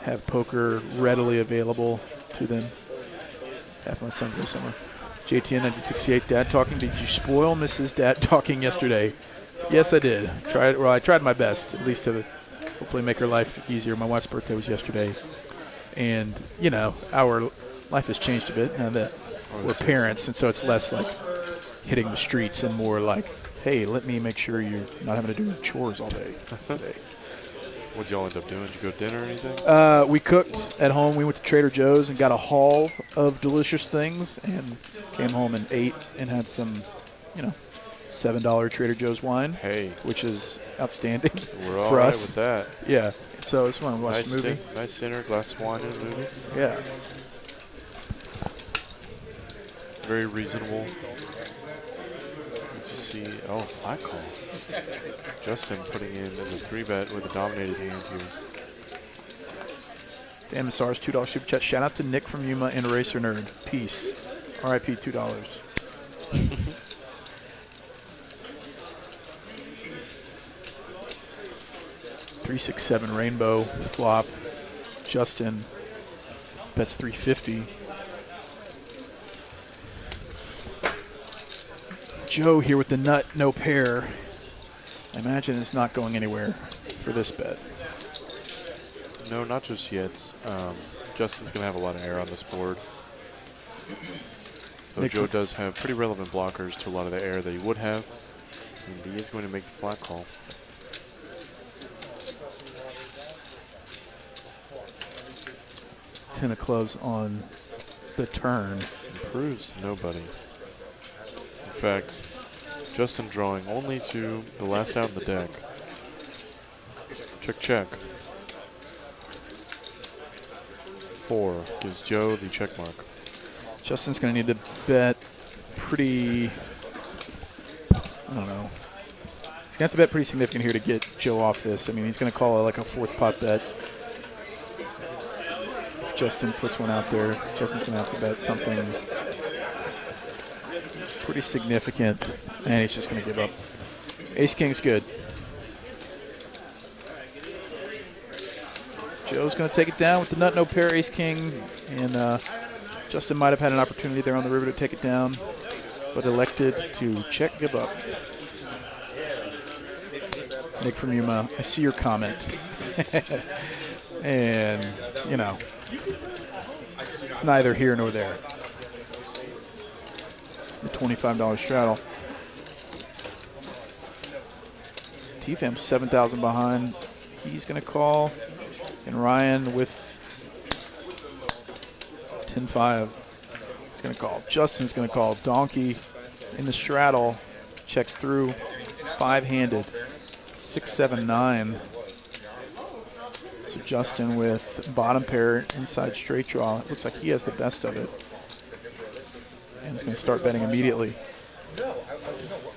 have poker readily available to them. Have my son for the summer. JTN 1968, Dad Talking. Did you spoil Mrs. Dad Talking yesterday? Yes, I did. I tried my best, at least to hopefully make her life easier. My wife's birthday was yesterday. And, you know, our life has changed a bit now that we're parents, and so it's less like hitting the streets and more like, hey, let me make sure you're not having to do chores all day today. What'd y'all end up doing? Did you go to dinner or anything? We cooked at home. We went to Trader Joe's and got a haul of delicious things and came home and ate and had some, you know, $7 Trader Joe's wine. Hey. Which is outstanding We're all for right us. With that. Yeah. So it's fun. Watch the movie. Nice dinner, glass of wine and a movie. Yeah. Very reasonable. See, oh, flat call. Justin putting in the 3-bet with a dominated hand here. Dan Massar's $2 super chat. Shout out to Nick from Yuma and Racer Nerd. Peace. RIP $2. 367 Rainbow flop. Justin bets 350. Joe here with the nut, no pair. I imagine it's not going anywhere for this bet. No, not just yet. Justin's going to have a lot of air on this board. Though Joe does have pretty relevant blockers to a lot of the air that he would have. And he is going to make the flat call. Ten of clubs on the turn. Proves nobody. In fact, Justin drawing only to the last out in the deck. Check, check. 4 gives Joe the check mark. Justin's going to need to bet pretty, I don't know. He's going to have to bet pretty significant here to get Joe off this. I mean, he's going to call it like a 4th pot bet. If Justin puts one out there, Justin's going to have to bet something pretty significant, and he's just going to give up. Ace-King's good. Joe's going to take it down with the nut, no pair, Ace-King, and Justin might have had an opportunity there on the river to take it down, but elected to check, give up. Nick from Yuma, I see your comment. And, you know, it's neither here nor there. The $25 straddle. T-Fam's 7,000 behind. He's going to call. And Ryan with 10-5 is going to call. Justin's going to call. Donkey in the straddle. Checks through. 5-handed. 6-7-9. So Justin with bottom pair inside straight draw. It looks like he has the best of it. And he's going to start betting immediately.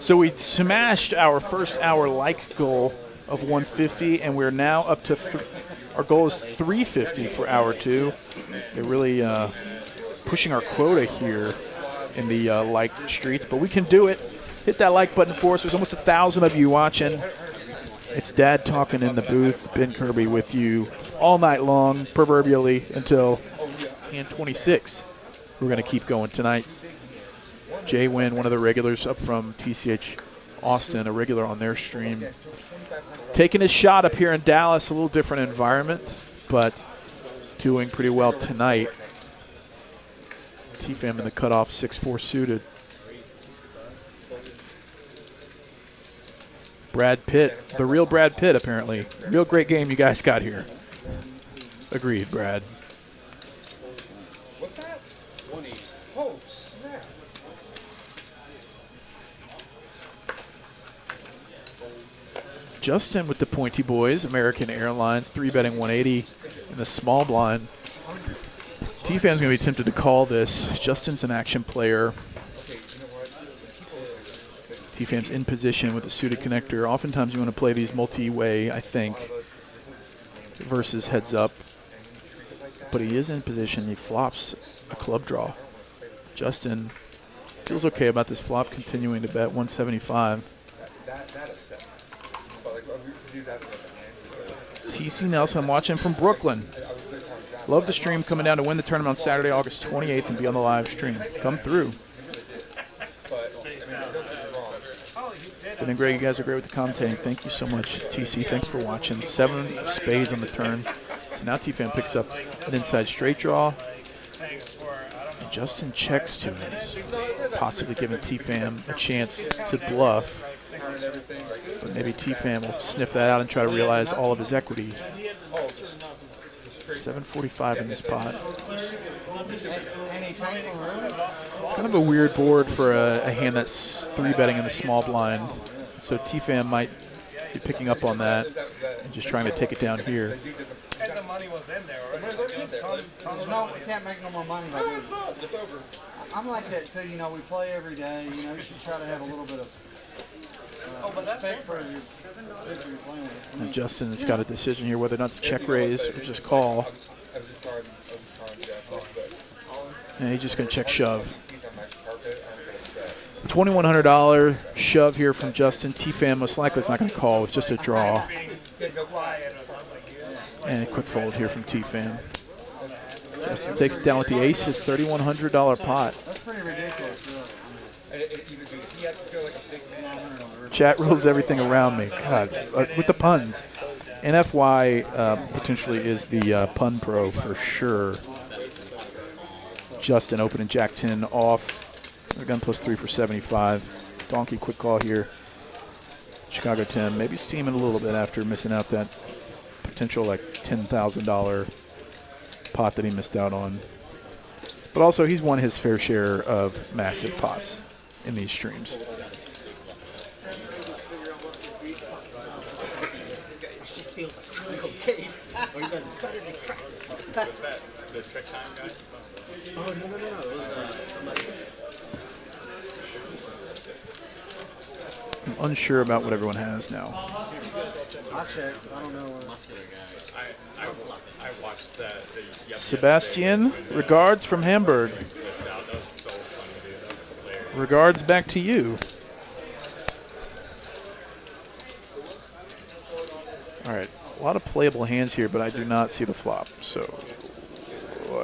So we smashed our first hour like goal of 150, and we're now up to our goal is 350 for hour 2. They're really pushing our quota here in the like streets, but we can do it. Hit that like button for us. There's almost 1,000 of you watching. It's Dad Talking in the booth. Ben Kirby with you all night long, proverbially, until hand 26. We're going to keep going tonight. Jay Wynn, one of the regulars up from TCH Austin, a regular on their stream. Taking his shot up here in Dallas, a little different environment, but doing pretty well tonight. T-Fam in the cutoff, 6-4 suited. Brad Pitt, the real Brad Pitt, apparently. Real great game you guys got here. Agreed, Brad. What's that? 180. Oh, snap. Justin with the Pointy Boys, American Airlines, 3-betting 180 in the small blind. T-Fam's going to be tempted to call this. Justin's an action player. T-Fam's in position with a suited connector. Oftentimes you want to play these multi-way, I think, versus heads up. But he is in position. He flops a club draw. Justin feels okay about this flop, continuing to bet 175. TC Nelson, I'm watching from Brooklyn. Love the stream. Coming down to win the tournament on Saturday, August 28th, and be on the live stream. Come through. Ben and Greg, you guys are great with the commentating. Thank you so much. TC, thanks for watching. 7 of spades on the turn. So now T-Fan picks up an inside straight draw. And Justin checks to it, possibly giving T-Fan a chance to bluff. But maybe T-Fan will sniff that out and try to realize all of his equity. 745 in this pot. Kind of a weird board for a hand that's 3-betting in the small blind. So T-Fan might be picking up on that and just trying to take it down here. And the money was in there already. We can't make no more money by doing it. I'm like that too, you know, we play every day, you know, you should try to have a little bit of respect for your people you're playing with. And Justin has got a decision here whether or not to check raise or just call. And he's just going to check shove. $2,100 shove here from Justin. T-Fan most likely is not going to call with just a draw. And a quick fold here from T-Fan. Justin takes it down with the aces, $3,100 pot. That's pretty ridiculous, really. Chat rules everything around me. God, with the puns. NFY potentially is the pun pro for sure. Justin opening Jack 10 off. The gun plus 3 for 75. Donkey quick call here. Chicago 10, maybe steaming a little bit after missing out that potential like $10,000 pot that he missed out on. But also he's won his fair share of massive pots in these streams. The trick time guy? Oh, no. It was somebody. I'm unsure about what everyone has now. I checked. I don't know. Muscular guy. I watched the Sebastian, regards from Hamburg. That was so funny, dude. That was hilarious. Regards back to you. All right, a lot of playable hands here, but I do not see the flop. So,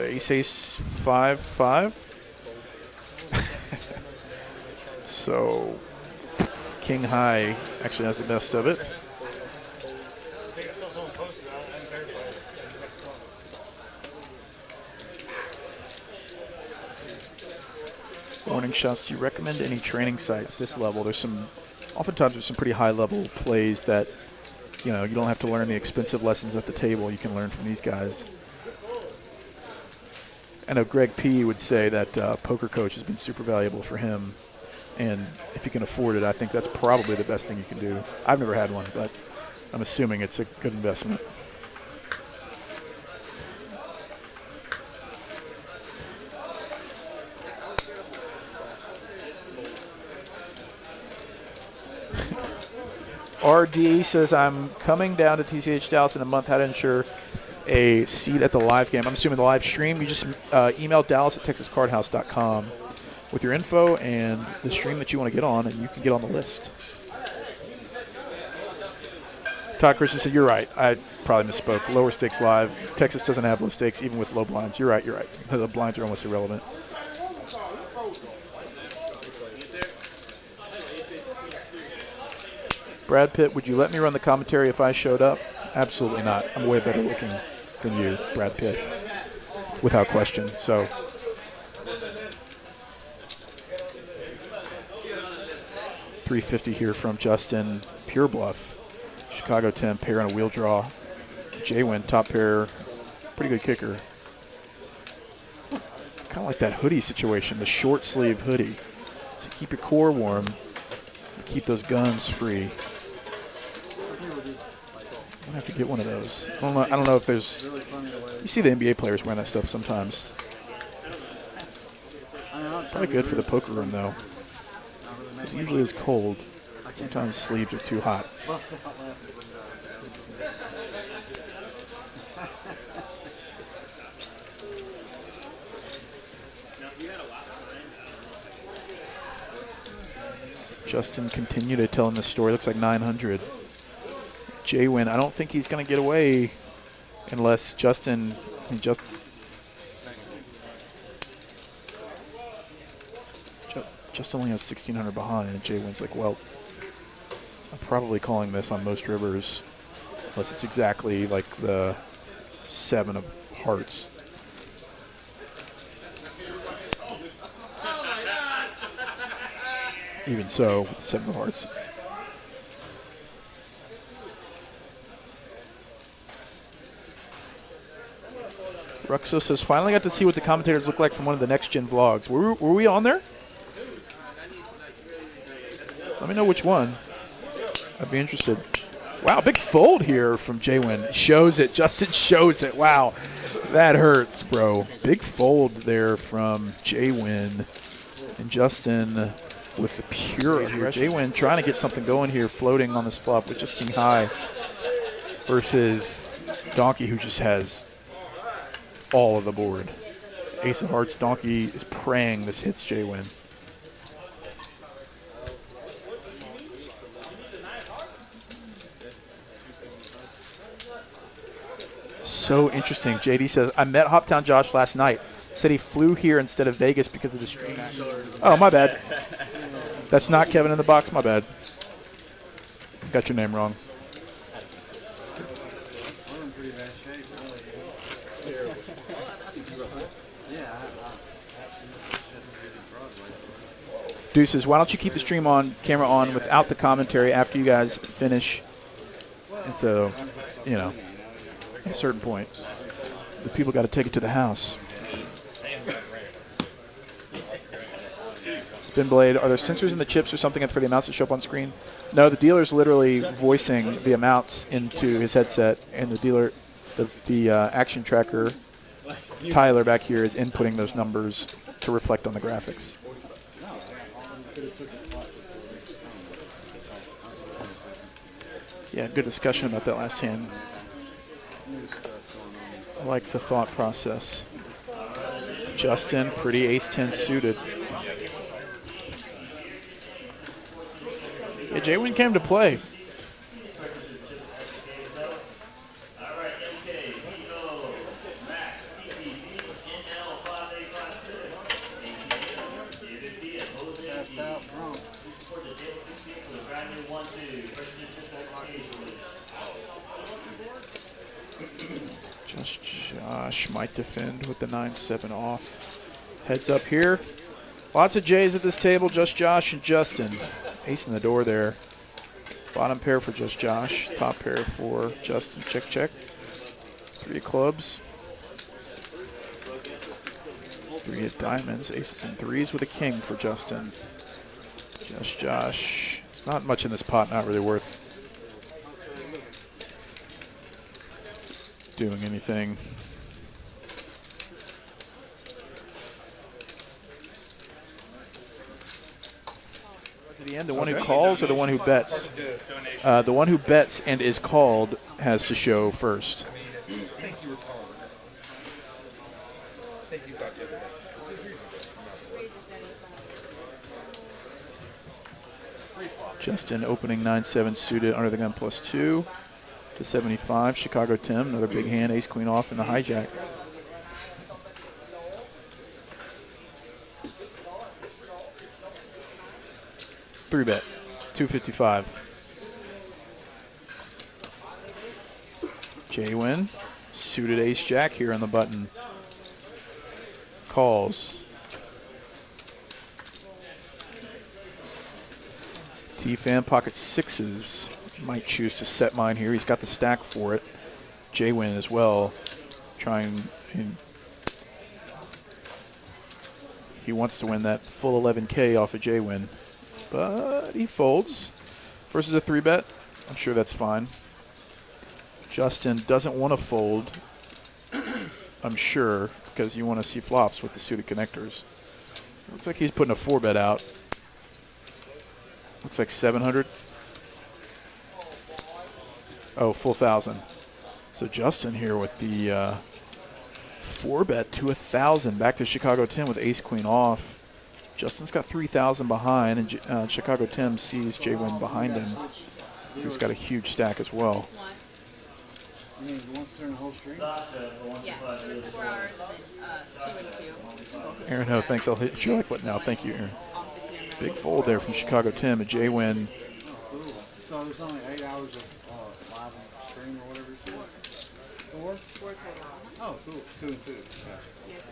ace ace 5-5. So, king high actually has the best of it. Warning shots. Do you recommend any training sites this level? Oftentimes there's some pretty high level plays that, you know, you don't have to learn the expensive lessons at the table. You can learn from these guys. I know Greg P. would say that Poker Coach has been super valuable for him. And if you can afford it, I think that's probably the best thing you can do. I've never had one, but I'm assuming it's a good investment. RD says, I'm coming down to TCH Dallas in a month. How to ensure a seat at the live game. I'm assuming the live stream. You just email Dallas at texascardhouse.com with your info and the stream that you want to get on, and you can get on the list. Todd Christian said, you're right. I probably misspoke. Lower stakes live. Texas doesn't have low stakes, even with low blinds. You're right. The blinds are almost irrelevant. Brad Pitt, would you let me run the commentary if I showed up? Absolutely not. I'm way better looking than you, Brad Pitt, without question. So, $350 here from Justin. Pure bluff. Chicago 10, pair on a wheel draw. J-Win, top pair. Pretty good kicker. Kind of like that hoodie situation, the short sleeve hoodie. So keep your core warm. Keep those guns free. I'm gonna have to get one of those. I don't know if there's. You see the NBA players wearing that stuff sometimes. Probably good for the poker room though. It usually is cold. Sometimes sleeves are too hot. Justin continued to tell him the story. Looks like 900. J-Win, I don't think he's going to get away unless Justin, Justin only has 1,600 behind, and Jay Wynn's like, well, I'm probably calling this on most rivers, unless it's exactly like the 7 of hearts. Even so, with the 7 of hearts. Ruxo says, finally got to see what the commentators look like from one of the Next Gen vlogs. Were we on there? Let me know which one. I'd be interested. Wow, big fold here from Jay Wynn. Shows it. Justin shows it. Wow, that hurts, bro. Big fold there from Jay Wynn. And Justin with the pure here. Jay Wynn trying to get something going here, floating on this flop with just king high versus Donkey, who just has all of the board. Ace of hearts. Donkey is praying this hits Jay Wynn. So interesting. JD says, I met Hoptown Josh last night. Said he flew here instead of Vegas because of the stream. Oh, my bad. That's not Kevin in the box. My bad. Got your name wrong. We're in pretty bad shape, really. Yeah, Deuces, why don't you keep the stream on, camera on, without the commentary after you guys finish? And so, you know, at a certain point, the people got to take it to the house. Spin blade. Are there sensors in the chips or something for the amounts that show up on screen? No, the dealer's literally voicing the amounts into his headset, and the dealer, the action tracker, Tyler back here, is inputting those numbers to reflect on the graphics. Yeah, good discussion about that last hand. I like the thought process. Justin, pretty ace-10 suited. Yeah, Jay Wynn came to play. Just Josh might defend with the 9-7 off. Heads up here. Lots of J's at this table. Just Josh and Justin. Ace in the door there. Bottom pair for Just Josh. Top pair for Justin. Check, check. 3 of clubs. 3 of diamonds. Aces and 3s with a king for Justin. Just Josh. Not much in this pot. Not really worth doing anything. At the end, the one who calls or the one who bets? The one who bets and is called has to show first. Justin opening 9-7 suited under the gun +2 to 75. Chicago Tim, another big hand, ace queen off in the hijack. Three bet, 255. Jay Wynn, suited ace jack here on the button. Calls. T-Fan pocket 6s. Might choose to set mine here. He's got the stack for it. Jay Wynn as well. Trying. He wants to win that full 11K off of Jay Wynn. But he folds versus a 3-bet. I'm sure that's fine. Justin doesn't want to fold, I'm sure, because you want to see flops with the suited connectors. Looks like he's putting a 4-bet out. Looks like 700. Oh, full 1,000. So Justin here with the 4-bet to 1,000. Back to Chicago Tim with ace queen off. Justin's got 3,000 behind, and Chicago Tim sees Jay Wynn behind him, who's got a huge stack as well. You mean once during the whole stream? Yeah, so it's 4 hours and then 2 and 2. Aaron Ho thinks I'll hit your like button now. Thank you, Aaron. Off the camera. Big fold there from Chicago Tim. A J win. Cool. So there's only 8 hours of live stream or whatever it's called? 4? 4 total. Oh, cool. 2 and 2. Gotcha. Yes.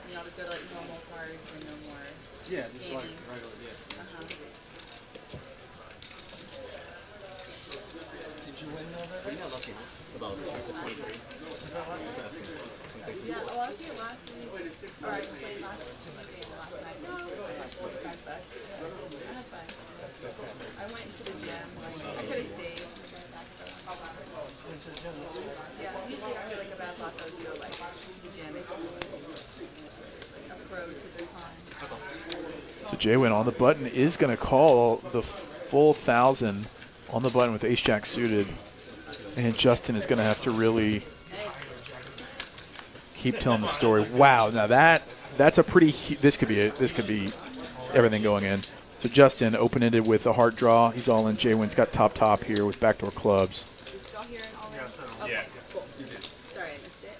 And y'all to go to like normal cards and no more. Yeah, just like scanning. regular, yeah. Yeah, well, I was here last week, or I played last night. I got $25. I had fun. I went to the gym. I could have stayed. Yeah, usually after like a bad loss, I would go like to the gym. It's like a road to the pond. So J win on the button is going to call the full 1,000 on the button with ace jack suited, and Justin is going to have to really keep telling the story. Wow, now that's a pretty. This could be everything going in. So Justin open-ended with a hard draw. He's all in. J win's got top here with backdoor clubs. Y'all hearing all that? Okay, cool. Sorry, I missed it.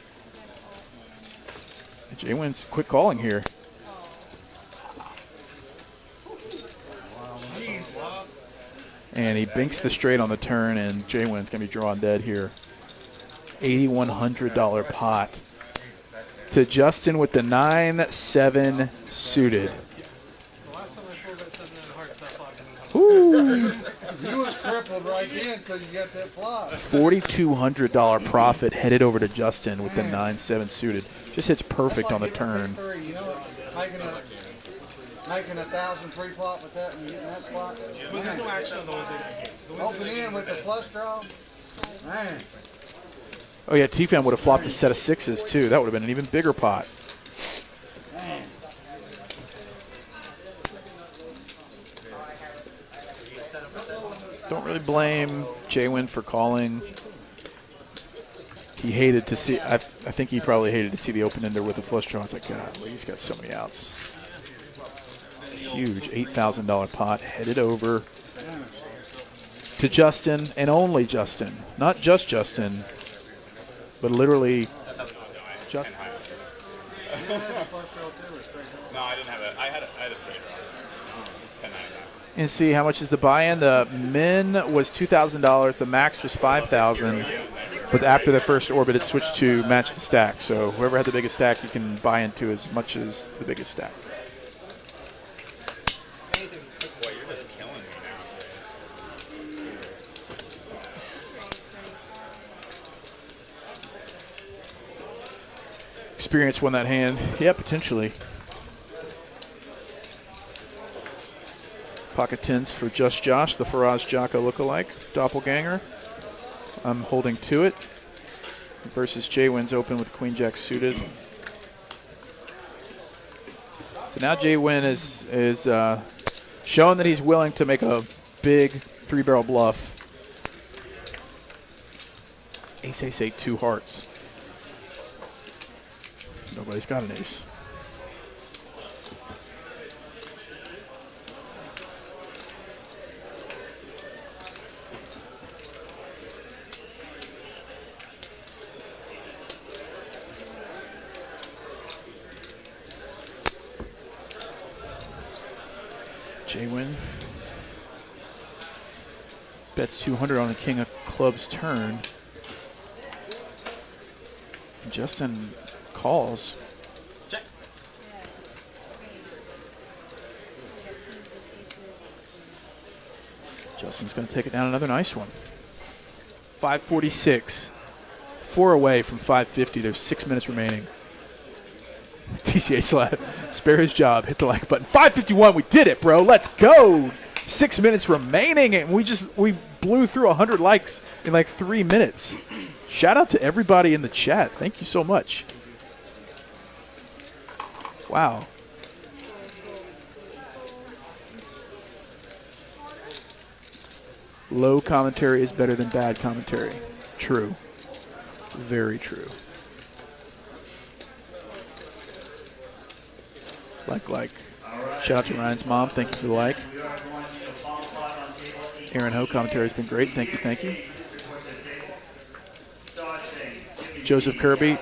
J win's quick calling here. And he binks the straight on the turn, and J win's going to be drawn dead here. $8,100 pot to Justin with the 9-7 suited. The last time I pulled that 7 and a heart, that flop didn't come. Woo! You was crippled right then until you got that flop. $4,200 profit headed over to Justin with the 9-7 suited. Just hits perfect That's on the like turn. hitting a big three, you know what? Making 1,000 pre-flop with that and getting that spot. But there's no action on the ones that games. The ones Open in with the flush draw. Man. Oh yeah, T-Fan would have flopped a set of sixes too. That would have been an even bigger pot. Don't really blame J-Win for calling. He hated to see, I think he probably hated to see the open ender with a flush draw. I was like, God, he's got so many outs. Huge $8,000 pot headed over to Justin, and only Justin. Not just Justin, but literally Justin. No, I didn't have it. I had a straight draw. It's 10.99. And see how much is the buy-in. The min was $2,000. The max was $5,000. But after the first orbit, it switched to match the stack. So whoever had the biggest stack, you can buy into as much as the biggest stack. Boy, you're just killing me now. Experience won that hand. Yeah, potentially. Pocket tens for Just Josh, the Faraz Jaka lookalike, doppelganger. I'm holding to it. Versus J-Win's open with Queen Jack suited. So now J-Win is showing that he's willing to make a big three-barrel bluff. Ace, ace, eight, 2 hearts. Nobody's got an ace. J-Win bets 200 on the king of clubs turn. Justin calls. Check. Justin's going to take it down another nice one. 546. 4 away from 550. There's 6 minutes remaining. TCH Lab, spare his job, hit the like button. 551, we did it, bro. Let's go. 6 minutes remaining, and we blew through 100 likes in like 3 minutes. Shout out to everybody in the chat. Thank you so much. Wow. Low commentary is better than bad commentary. True. Very true. Like. Shout out to Ryan's mom. Thank you for the like. Aaron Ho, commentary has been great. Thank you. Joseph Kirby,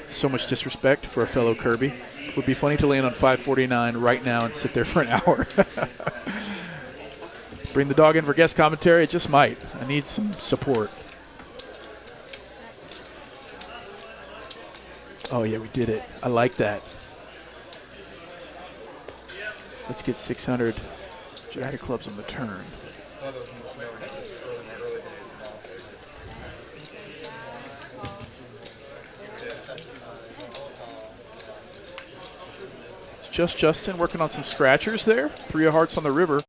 so much disrespect for a fellow Kirby. Would be funny to land on 549 right now and sit there for an hour. Bring the dog in for guest commentary? It just might. I need some support. Oh, yeah, we did it. I like that. Let's get 600 Jack of Clubs on the turn. It's just Justin working on some scratchers there. 3 of hearts on the river.